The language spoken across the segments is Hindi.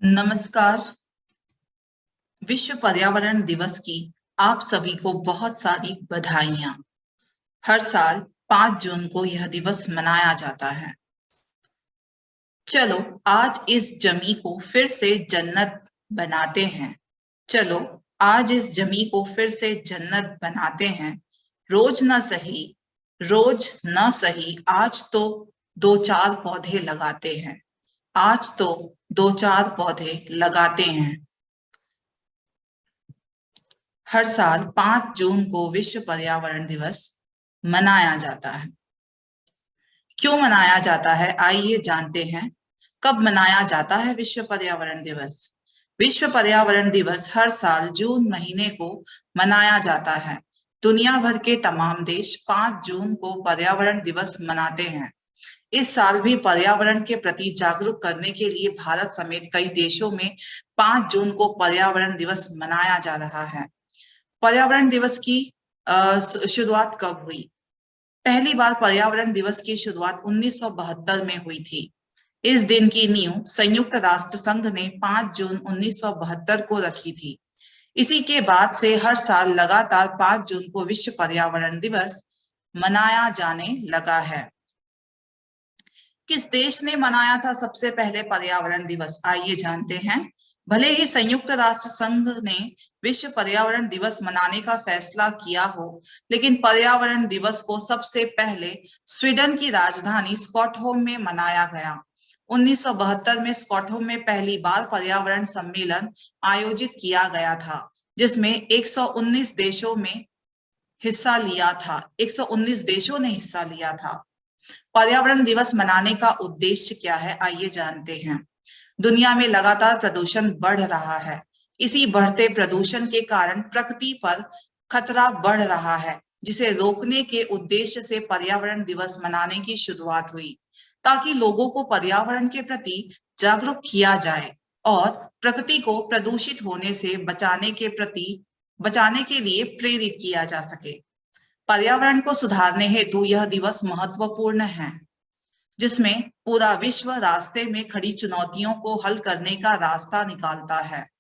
नमस्कार। विश्व पर्यावरण दिवस की आप सभी को बहुत सारी बधाइयां। हर साल 5 जून को यह दिवस मनाया जाता है। चलो आज इस जमी को फिर से जन्नत बनाते हैं। चलो आज इस जमी को फिर से जन्नत बनाते हैं। रोज न सही आज तो 2-4 पौधे लगाते हैं। आज तो 2-4 पौधे लगाते हैं। हर साल 5 जून को विश्व पर्यावरण दिवस मनाया जाता है। क्यों मनाया जाता है, आइए जानते हैं। कब मनाया जाता है विश्व पर्यावरण दिवस? विश्व पर्यावरण दिवस हर साल जून महीने को मनाया जाता है। दुनिया भर के तमाम देश 5 जून को पर्यावरण दिवस मनाते हैं। इस साल भी पर्यावरण के प्रति जागरूक करने के लिए भारत समेत कई देशों में 5 जून को पर्यावरण दिवस मनाया जा रहा है। पर्यावरण दिवस की शुरुआत कब हुई? पहली बार पर्यावरण दिवस की शुरुआत 1972 में हुई थी। इस दिन की नींव संयुक्त राष्ट्र संघ ने 5 जून 1972 को रखी थी। इसी के बाद से हर साल लगातार 5 जून को विश्व पर्यावरण दिवस मनाया जाने लगा है। किस देश ने मनाया था सबसे पहले पर्यावरण दिवस, आइए जानते हैं। भले ही संयुक्त राष्ट्र संघ ने विश्व पर्यावरण दिवस मनाने का फैसला किया हो, लेकिन पर्यावरण दिवस को सबसे पहले स्वीडन की राजधानी स्टॉकहोम में मनाया गया। 1972 में स्टॉकहोम में पहली बार पर्यावरण सम्मेलन आयोजित किया गया था, जिसमें 119 देशों में हिस्सा लिया था। 119 देशों ने हिस्सा लिया था। पर्यावरण दिवस मनाने का उद्देश्य क्या है, आइए जानते हैं। दुनिया में लगातार प्रदूषण बढ़ रहा है। इसी बढ़ते प्रदूषण के कारण प्रकृति पर खतरा बढ़ रहा है, जिसे रोकने के उद्देश्य से पर्यावरण दिवस मनाने की शुरुआत हुई, ताकि लोगों को पर्यावरण के प्रति जागरूक किया जाए और प्रकृति को प्रदूषित होने से बचाने के लिए प्रेरित किया जा सके। पर्यावरण को सुधारने हेतु यह दिवस महत्वपूर्ण है, जिसमें पूरा विश्व रास्ते में खड़ी चुनौतियों को हल करने का रास्ता निकालता है।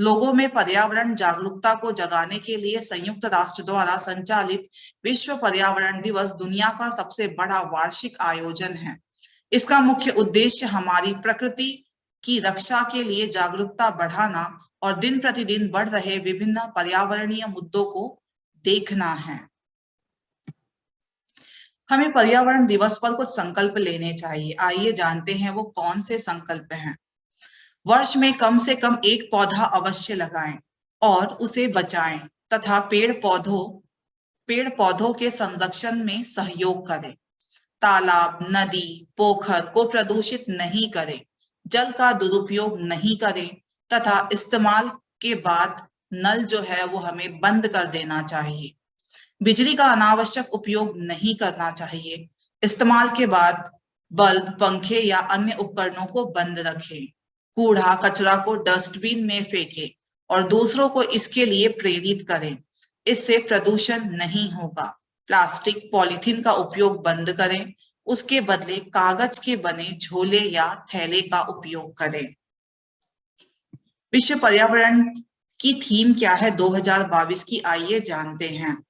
लोगों में पर्यावरण जागरूकता को जगाने के लिए संयुक्त राष्ट्र द्वारा संचालित विश्व पर्यावरण दिवस दुनिया का सबसे बड़ा वार्षिक आयोजन है। इसका मुख्य उद्देश्य हमारी प्रकृति की रक्षा के लिए जागरूकता बढ़ाना और दिन प्रतिदिन बढ़ रहे विभिन्न पर्यावरणीय मुद्दों को देखना है। हमें पर्यावरण दिवस पर कुछ संकल्प लेने चाहिए। आइए जानते हैं वो कौन से संकल्प हैं। वर्ष में कम से कम एक पौधा अवश्य लगाएं और उसे बचाएं तथा पेड़ पौधों के संरक्षण में सहयोग करें। तालाब, नदी, पोखर को प्रदूषित नहीं करें। जल का दुरुपयोग नहीं करें तथा इस्तेमाल के बाद नल जो है वो हमें बंद कर देना चाहिए। बिजली का अनावश्यक उपयोग नहीं करना चाहिए। इस्तेमाल के बाद बल्ब, पंखे या अन्य उपकरणों को बंद रखें। कूड़ा कचरा को डस्टबिन में फेंकें और दूसरों को इसके लिए प्रेरित करें। इससे प्रदूषण नहीं होगा। प्लास्टिक, पॉलीथीन का उपयोग बंद करें। उसके बदले कागज के बने झोले या थैले का उपयोग करें। विश्व पर्यावरण की थीम क्या है 2022 की, आइए जानते हैं।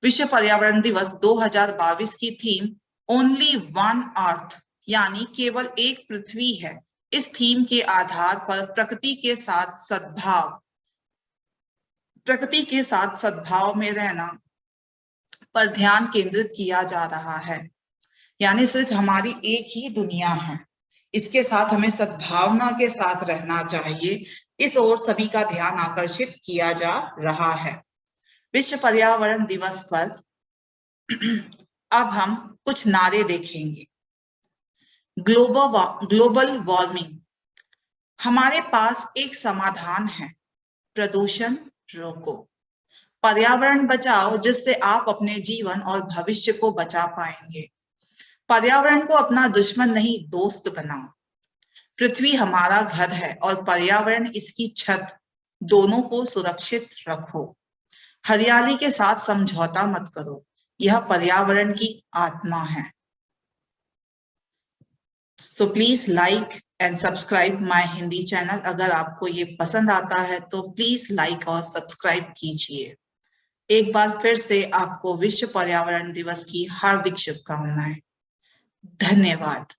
विश्व पर्यावरण दिवस 2022 की थीम ओनली वन अर्थ यानी केवल एक पृथ्वी है। इस थीम के आधार पर प्रकृति के साथ सद्भाव में रहना पर ध्यान केंद्रित किया जा रहा है। यानी सिर्फ हमारी एक ही दुनिया है, इसके साथ हमें सद्भावना के साथ रहना चाहिए। इस ओर सभी का ध्यान आकर्षित किया जा रहा है। विश्व पर्यावरण दिवस पर अब हम कुछ नारे देखेंगे। ग्लोबल वार्मिंग, हमारे पास एक समाधान है, प्रदूषण रोको। पर्यावरण बचाओ जिससे आप अपने जीवन और भविष्य को बचा पाएंगे। पर्यावरण को अपना दुश्मन नहीं, दोस्त बनाओ। पृथ्वी हमारा घर है और पर्यावरण इसकी छत, दोनों को सुरक्षित रखो। हरियाली के साथ समझौता मत करो, यह पर्यावरण की आत्मा है। So please like and subscribe my Hindi channel. अगर आपको ये पसंद आता है तो प्लीज लाइक और सब्सक्राइब कीजिए। एक बार फिर से आपको विश्व पर्यावरण दिवस की हार्दिक शुभकामनाएं। धन्यवाद।